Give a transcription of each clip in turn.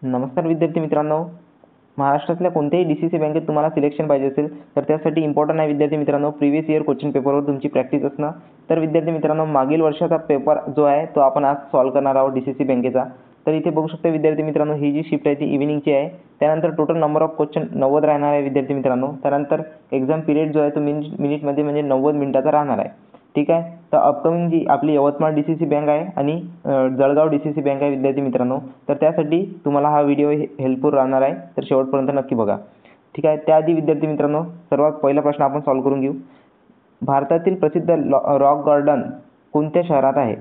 नमस्कार विद्यार्थी मित्रांनो, महाराष्ट्रातल्या कोणत्याही डी-सी-सी बँकेत तुम्हाला सिलेक्शन पाहिजे असेल तर त्यासाठी इम्पॉर्टंट आहे विद्यार्थी मित्रांनो प्रिव्हियस इयर क्वेश्चन पेपरवर तुमची प्रॅक्टिस असणं. तर विद्यार्थी मित्रांनो, मागील वर्षाचा पेपर जो आहे तो आपण आज सॉल्व्ह करणार आहोत डी-सी-सी बँकेचा. तर इथे बघू शकता विद्यार्थी मित्रांनो, ही जी शिफ्ट आहे ती इव्हिनिंगची आहे. त्यानंतर टोटल नंबर ऑफ क्वेश्चन 90 राहणार आहे विद्यार्थी मित्रांनो. त्यानंतर एक्झाम पिरियड जो आहे तो मिनिटमध्ये म्हणजे 90 मिनिटाचा राहणार आहे. ठीक आहे. तर अपकमिंग जी आपली यवतमाळ डी-सी-सी बँक आहे आणि जळगाव डी-सी-सी बँक आहे विद्यार्थी मित्रांनो. तर त्यासाठी तुम्हाला हा व्हिडिओ हेल्पफुल राहणार आहे, तर शेवटपर्यंत नक्की बघा. ठीक आहे. त्याआधी विद्यार्थी मित्रांनो, सर्वात पहिला प्रश्न आपण सॉल्व्ह करून घेऊ. भारतातील प्रसिद्ध रॉक गार्डन कोणत्या शहरात आहे?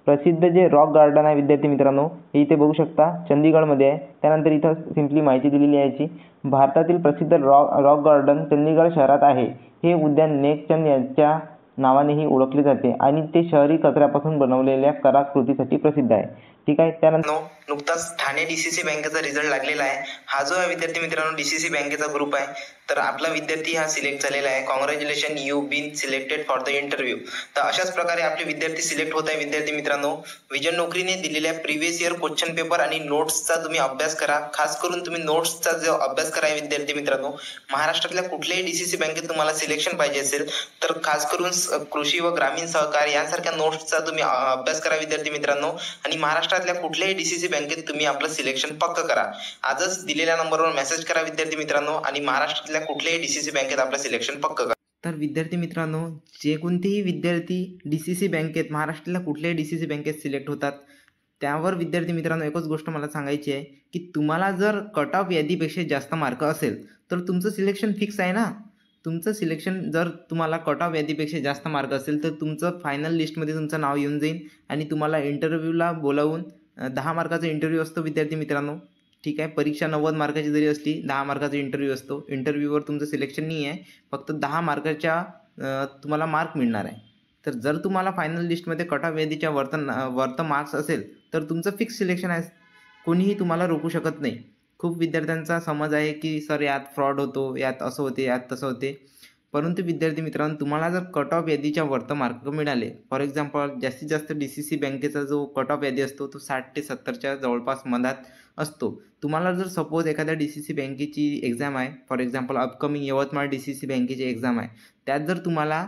प्रसिद्ध जे रॉक गार्डन आहे विद्यार्थी मित्रांनो, हे इथे बघू शकता चंदीगडमध्ये आहे. त्यानंतर इथं सिम्पली माहिती दिलेली आहे याची. भारतातील प्रसिद्ध रॉक गार्डन चंदीगड शहरात आहे. हे उद्यान नेकचंद यांच्या नावानेही ओळखले जाते आणि ते शहरी कचऱ्यापासून बनवलेल्या कलाकृतीसाठी प्रसिद्ध आहे. ठीक आहे. त्यानंतर नुकताच ठाणे डी-सी-सी बँकेचा रिझल्ट लागलेला आहे. हा जो आहे विद्यार्थी मित्रांनो डी-सी-सी बँकेचा ग्रुप आहे. तर आपला विद्यार्थी हा सिलेक्ट झालेला आहे. Congratulation, you been selected for the interview. तर अशाच प्रकारे आपले विद्यार्थी सिलेक्ट होत आहे विद्यार्थी मित्रांनो. विजन नोकरीने दिलेल्या प्रिव्हियस इयर क्वेश्चन पेपर आणि नोट्सचा तुम्ही अभ्यास करा. खास करून तुम्ही नोट्सचा जो अभ्यास करा विद्यार्थी मित्रांनो. महाराष्ट्रातल्या कुठल्याही डी-सी-सी बँकेत तुम्हाला सिलेक्शन पाहिजे असेल तर खास करून कृषी व ग्रामीण सहकार यांसारख्या नोट्सचा तुम्ही अभ्यास करा विद्यार्थी मित्रांनो. आणि महाराष्ट्रातल्या कुठल्याही डी-सी-सी बँकेत तुम्ही आपलं सिलेक्शन पक्क करा. आजच दिलेल्या नंबरवर मेसेज करा विद्यार्थी मित्रांनो आणि महाराष्ट्रातल्या कुठल्याही डी-सी-सी बँकेत आपलं सिलेक्शन पक्क करा. तर विद्यार्थी मित्रांनो, जे कोणतेही विद्यार्थी डी-सी-सी बँकेत महाराष्ट्रातल्या कुठल्याही डी-सी-सी बँकेत सिलेक्ट होतात त्यावर विद्यार्थी मित्रांनो एकच गोष्ट मला सांगायची आहे की तुम्हाला जर कट ऑफ यादीपेक्षा जास्त मार्क असेल तर तुमचं सिलेक्शन फिक्स आहे ना. तुमचं सिलेक्शन जर तुम्हाला कट ऑफ यादीपेक्षा जास्त मार्क असेल तर तुमचं फायनल लिस्टमध्ये तुमचं नाव येऊन जाईल आणि तुम्हाला इंटरव्ह्यूला बोलावून 10 मार्काचा इंटरव्ह्यू असतो विद्यार्थी मित्रांनो. ठीक आहे. परीक्षा 90 मार्काची जरी असली 10 मार्काचा इंटरव्ह्यू असतो. इंटरव्ह्यूवर तुमचं सिलेक्शन नाही आहे, फक्त 10 मार्काच्या तुम्हाला मार्क मिळणार आहे. तर जर तुम्हाला फायनल लिस्टमध्ये कट ऑफ यादीच्या वर्त मार्क्स असेल तर तुमचं फिक्स सिलेक्शन आहे. कोणीही तुम्हाला रोखू शकत नाही. खूप विद्यार्थ्यांचा समज आहे की सर यात फ्रॉड होतो, यात असं होते, यात तसं होते. परंतु विद्यार्थी मित्रांनो, तुम्हाला जर कट ऑफ यादीच्या वर्त मार्क मिळाले, फॉर एक्झाम्पल जास्तीत जास्त डी-सी-सी बँकेचा जो कट ऑफ यादी असतो तो 60 ते 70च्या जवळपास मधात असतो. तुम्हाला जर सपोज एखाद्या डी-सी-सी बँकेची एक्झाम आहे, for example upcoming Yavatmal D-C-C बँकेची एक्झाम आहे, त्यात जर तुम्हाला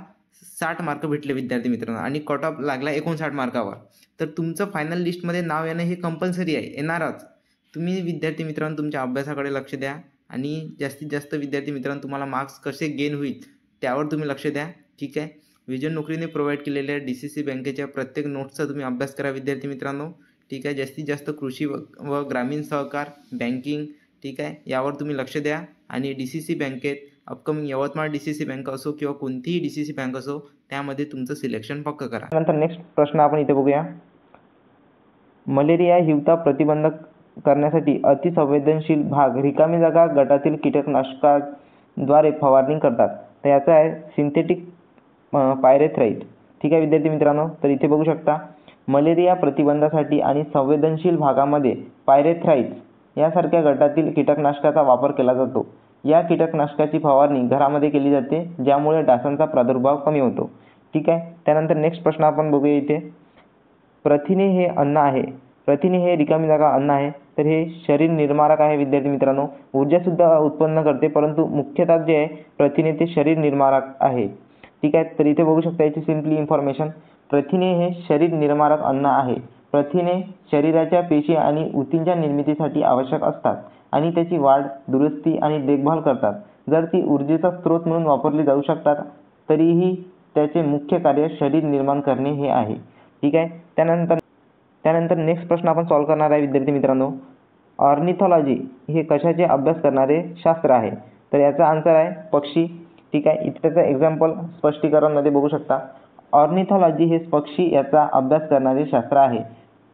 60 मार्क भेटले विद्यार्थी मित्रांनो आणि कट ऑफ लागला 59 मार्कावर, तर तुमचं फायनल लिस्टमध्ये नाव येणं हे कंपल्सरी आहे, येणारच. तुम्ही विद्यार्थी मित्रांनो तुमच्या अभ्यासाकडे लक्ष द्या आणि जास्तीत जास्त विद्यार्थी मित्रांनो तुम्हाला मार्क्स कसे गेन होईल त्यावर तुम्ही लक्ष द्या. ठीक आहे. विजन नोकरीने प्रोव्हाइड केलेल्या डी-सी-सी बँकेच्या प्रत्येक नोट्सचा तुम्ही अभ्यास करा विद्यार्थी मित्रांनो. ठीक आहे. जास्तीत जास्त कृषी व ग्रामीण सहकार, बँकिंग, ठीक आहे, यावर तुम्ही लक्ष द्या आणि डी-सी-सी बँकेत अपकमिंग यवतमाळ डी-सी-सी बँक असो किंवा कोणतीही डी-सी-सी बँक असो त्यामध्ये तुमचं सिलेक्शन पक्क करा. नंतर नेक्स्ट प्रश्न आपण इथे बघूया. मलेरिया हिवता प्रतिबंधक करण्यासाठी अतिसंवेदनशील भाग रिकामी जागा गटातील कीटकनाशकाद्वारे फवारणी करतात. तर याचा आहे सिंथेटिक पायरेथ्राईट. ठीक आहे विद्यार्थी मित्रांनो. तर इथे बघू शकता मलेरिया प्रतिबंधासाठी आणि संवेदनशील भागामध्ये पायरेथ्राईट्स यासारख्या गटातील कीटकनाशकाचा वापर केला जातो. या कीटकनाशकाची फवारणी घरामध्ये केली जाते, ज्यामुळे डासांचा प्रादुर्भाव कमी होतो. ठीक आहे. त्यानंतर नेक्स्ट प्रश्न आपण बघूया इथे. प्रथिने हे अन्न आहे. प्रथिने हे रिकामी जागा अन्न आहे. तर हे शरीर निर्मारक आहे विद्यार्थी मित्रांनो. ऊर्जासुद्धा उत्पन्न करते, परंतु मुख्यतः जे आहे प्रथिने ते शरीर निर्मारक आहे. ठीक आहे. तर इथे बघू शकता याची सिम्पली इन्फॉर्मेशन. प्रथिने हे शरीर निर्मारक अन्न आहे. प्रथिने शरीराच्या पेशी आणि ऊतींच्या निर्मितीसाठी आवश्यक असतात आणि त्याची वाढ, दुरुस्ती आणि देखभाल करतात. जर ती ऊर्जेचा स्रोत म्हणून वापरली जाऊ शकतात तरीही त्याचे मुख्य कार्य शरीर निर्माण करणे हे आहे. ठीक आहे. त्यानंतर नेक्स्ट प्रश्न आपण सॉल्व्ह करणार आहे विद्यार्थी मित्रांनो. ऑर्निथॉलॉजी हे कशाचे अभ्यास करणारे शास्त्र आहे? तर याचा आन्सर आहे पक्षी. ठीक आहे. इथे त्याचं एक्झाम्पल स्पष्टीकरणमध्ये बघू शकता. ऑर्निथॉलॉजी हे पक्षी याचा अभ्यास करणारे शास्त्र आहे.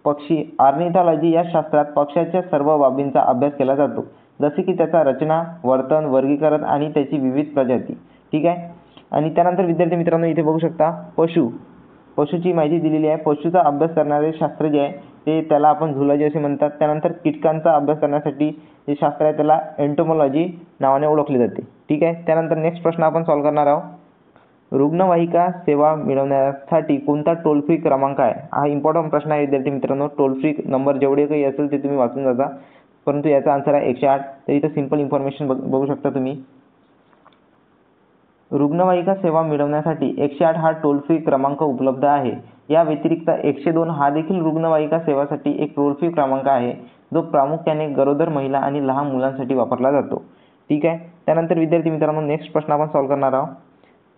पक्षी ऑर्निथॉलॉजी या शास्त्रात पक्ष्याच्या सर्व बाबींचा अभ्यास केला जातो, जसे की त्याचा रचना, वर्तन, वर्गीकरण आणि त्याची विविध प्रजाती. ठीक आहे. आणि त्यानंतर विद्यार्थी मित्रांनो इथे बघू शकता पशुची माहिती दिलेली आहे. पशुचा अभ्यास करणारे शास्त्र जे आहे ते त्याला आपण झुलॉजी असे म्हणतात. त्यानंतर कीटकांचा अभ्यास करण्यासाठी जे शास्त्र आहे त्याला एंटोमॉलॉजी नावाने ओळखले जाते. ठीक आहे. त्यानंतर नेक्स्ट प्रश्न आपण सॉल्व्ह करणार आहोत. रुग्णवाहिका सेवा मिळवण्यासाठी कोणता टोल फ्री क्रमांक आहे? हा इम्पॉर्टंट प्रश्न आहे विद्यार्थी मित्रांनो. टोल फ्री नंबर जेवढे काही असेल ते तुम्ही वाचून जाता. परंतु याचा आन्सर आहे 108. तर इथं सिंपल इन्फॉर्मेशन बघू शकता तुम्ही. रुग्णवाहिका सेवा मिळवण्यासाठी 108 हा टोल फ्री क्रमांक उपलब्ध आहे. या व्यतिरिक्त 102 हा देखील रुग्णवाहिका सेवासाठी एक टोल फ्री क्रमांक आहे, जो प्रामुख्याने गरोदर महिला आणि लहान मुलांसाठी वापरला जातो. ठीक आहे. त्यानंतर विद्यार्थी मित्रांनो, नेक्स्ट प्रश्न आपण सॉल्व्ह करणार आहोत.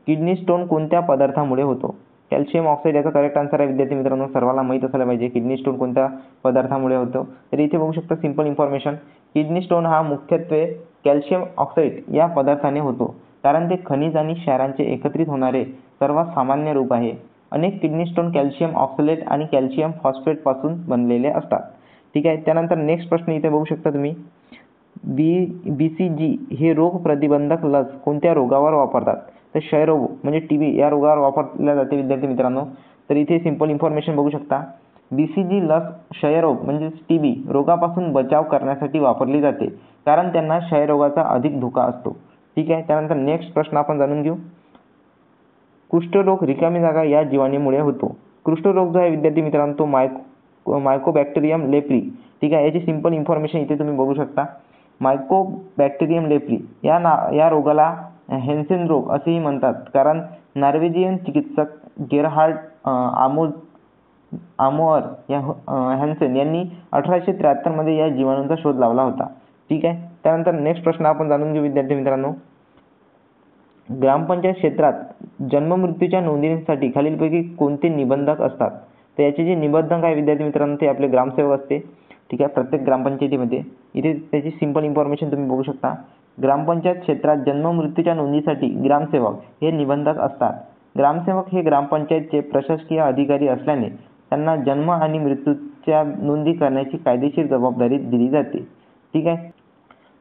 किडनी स्टोन कोणत्या पदार्थामुळे होतो? कॅल्शियम ऑक्साईड याचा करेक्ट आन्सर आहे विद्यार्थी मित्रांनो. सर्वांना माहीत असायला पाहिजे किडनी स्टोन कोणत्या पदार्थामुळे होतो. तर इथे बघू शकता सिंपल इन्फॉर्मेशन. किडनी स्टोन हा मुख्यत्वे कॅल्शियम ऑक्साईड या पदार्थाने होतो, कारण ते खनिज आणि क्षारांचे एकत्रित होणारे सर्वात सामान्य रूप आहे. अनेक किडनी स्टोन कॅल्शियम ऑक्सलेट आणि कॅल्शियम फॉस्फेट पासून बनलेले असतात. ठीक आहे. त्यानंतर नेक्स्ट प्रश्न इथे बघू शकता तुम्ही. BCG हे रोग प्रतिबंधक लस कोणत्या रोगावर वापरतात? तर क्षयरोग म्हणजे TB या रोगावर वापरल्या जाते विद्यार्थी मित्रांनो. तर इथे सिंपल इन्फॉर्मेशन बघू शकता. BCG लस क्षयरोग म्हणजे TB रोगापासून बचाव करण्यासाठी वापरली जाते, कारण त्यांना क्षयरोगाचा अधिक धोका असतो. ठीक आहे. त्यानंतर नेक्स्ट प्रश्न आपण जाणून घेऊ. कुष्ठरोग रिकामी जागा या जीवाणूमुळे होतो. कुष्ठरोग जो आहे विद्यार्थी मित्रांनो तो मायकोबॅक्टेरियम लेप्री. ठीक आहे. याची सिंपल इन्फॉर्मेशन इथे तुम्ही बघू शकता. मायकोबॅक्टेरियम लेप्री या रोगाला हेन्सेन रोग असेही म्हणतात, कारण नॉर्वेजियन चिकित्सक गेरहार्ड आमोअर हॅन्सेन यांनी 1873 मध्ये या जीवाणूंचा शोध लावला होता. ठीक आहे. त्यानंतर नेक्स्ट प्रश्न आपण जाणून घेऊ विद्यार्थी मित्रांनो. ग्रामपंचायत क्षेत्रात जन्ममृत्यूच्या नोंदणीसाठी खालीलपैकी कोणते निबंधक असतात? तर याचे जे निबंधक आहे विद्यार्थी मित्रांनो ते आपले ग्रामसेवक असते. ठीक आहे. प्रत्येक ग्रामपंचायतीमध्ये इथे त्याची सिंपल इन्फॉर्मेशन तुम्ही बघू शकता. ग्रामपंचायत क्षेत्रात जन्ममृत्यूच्या नोंदीसाठी ग्रामसेवक हे निबंधक असतात. ग्रामसेवक हे ग्रामपंचायतचे प्रशासकीय अधिकारी असल्याने त्यांना जन्म आणि मृत्यूच्या नोंदी करण्याची कायदेशीर जबाबदारी दिली जाते. ठीक आहे.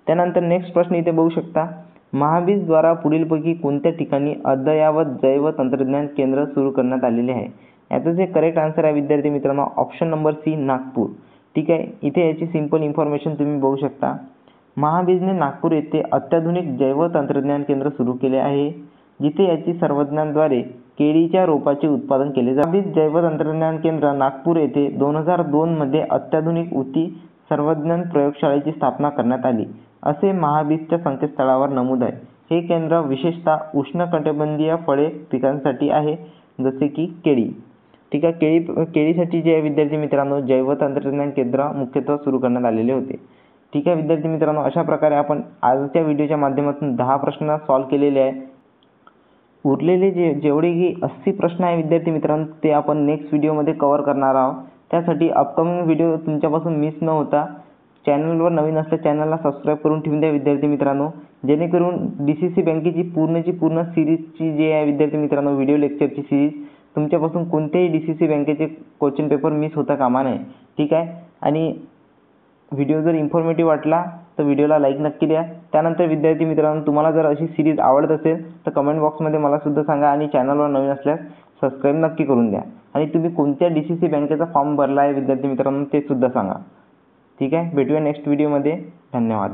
त्यानंतर नेक्स्ट प्रश्न इथे बघू शकता. महाबीज द्वारा पुढीलपैकी कोणत्या ठिकाणी अद्ययावत जैव तंत्रज्ञान केंद्र सुरू करण्यात आलेले आहे? याचं जे करेक्ट आन्सर आहे विद्यार्थी मित्रांनो ऑप्शन नंबर C नागपूर. ठीक आहे. इथे याची सिंपल इन्फॉर्मेशन तुम्ही बघू शकता. महाबीजने नागपूर येथे अत्याधुनिक जैव तंत्रज्ञान केंद्र सुरू केले आहे, जिथे याची सर्वज्ञांद्वारे केळीच्या रोपाचे उत्पादन केले जाते. महाबीज जैव तंत्रज्ञान केंद्र नागपूर येथे 2002 मध्ये अत्याधुनिक ऊती सर्वज्ञान प्रयोगशाळेची स्थापना करण्यात आली, असे महाबीजच्या संकेतस्थळावर नमूद आहे. हे केंद्र विशेषतः उष्णकटिबंधीय फळे पिकांसाठी आहे, जसे की केळी. ठीक आहे. केळीसाठी जे विद्यार्थी मित्रांनो जैव तंत्रज्ञान केंद्र मुख्यतः सुरू करण्यात आलेले होते. ठीक आहे विद्यार्थी मित्रांनो, अशा प्रकारे आपण आजच्या व्हिडिओच्या माध्यमातून 10 प्रश्न सॉल्व्ह केलेले आहे. उरलेले जेवढे की 80 प्रश्न आहे विद्यार्थी मित्रांनो ते आपण नेक्स्ट व्हिडिओमध्ये कव्हर करणार आहोत. त्यासाठी अपकमिंग व्हिडिओ तुमच्यापासून मिस न होता चॅनलवर नवीन असल्या चॅनलला सबस्क्राईब करून ठेवून द्या विद्यार्थी मित्रांनो, जेणेकरून DCC बँकेची पूर्ण सिरीजची जे आहे विद्यार्थी मित्रांनो व्हिडिओ लेक्चरची सिरीज तुमच्यापासून कोणत्याही DCC बँकेचे क्वेश्चन पेपर मिस होता कामा नये. ठीक आहे. आणि व्हिडिओ जर इन्फॉर्मेटिव्ह वाटला तर व्हिडिओला लाईक नक्की द्या. त्यानंतर विद्यार्थी मित्रांनो तुम्हाला जर अशी सिरीज आवडत असेल तर कमेंट बॉक्समध्ये मला सुद्धा सांगा आणि चॅनलवर नवीन असल्यास सबस्क्राईब नक्की करून द्या. आणि तुम्ही कोणत्या DCC बँकेचा फॉर्म भरला आहे विद्यार्थी मित्रांनो ते सुद्धा सांगा. ठीक आहे. भेटूया नेक्स्ट व्हिडिओमध्ये. धन्यवाद.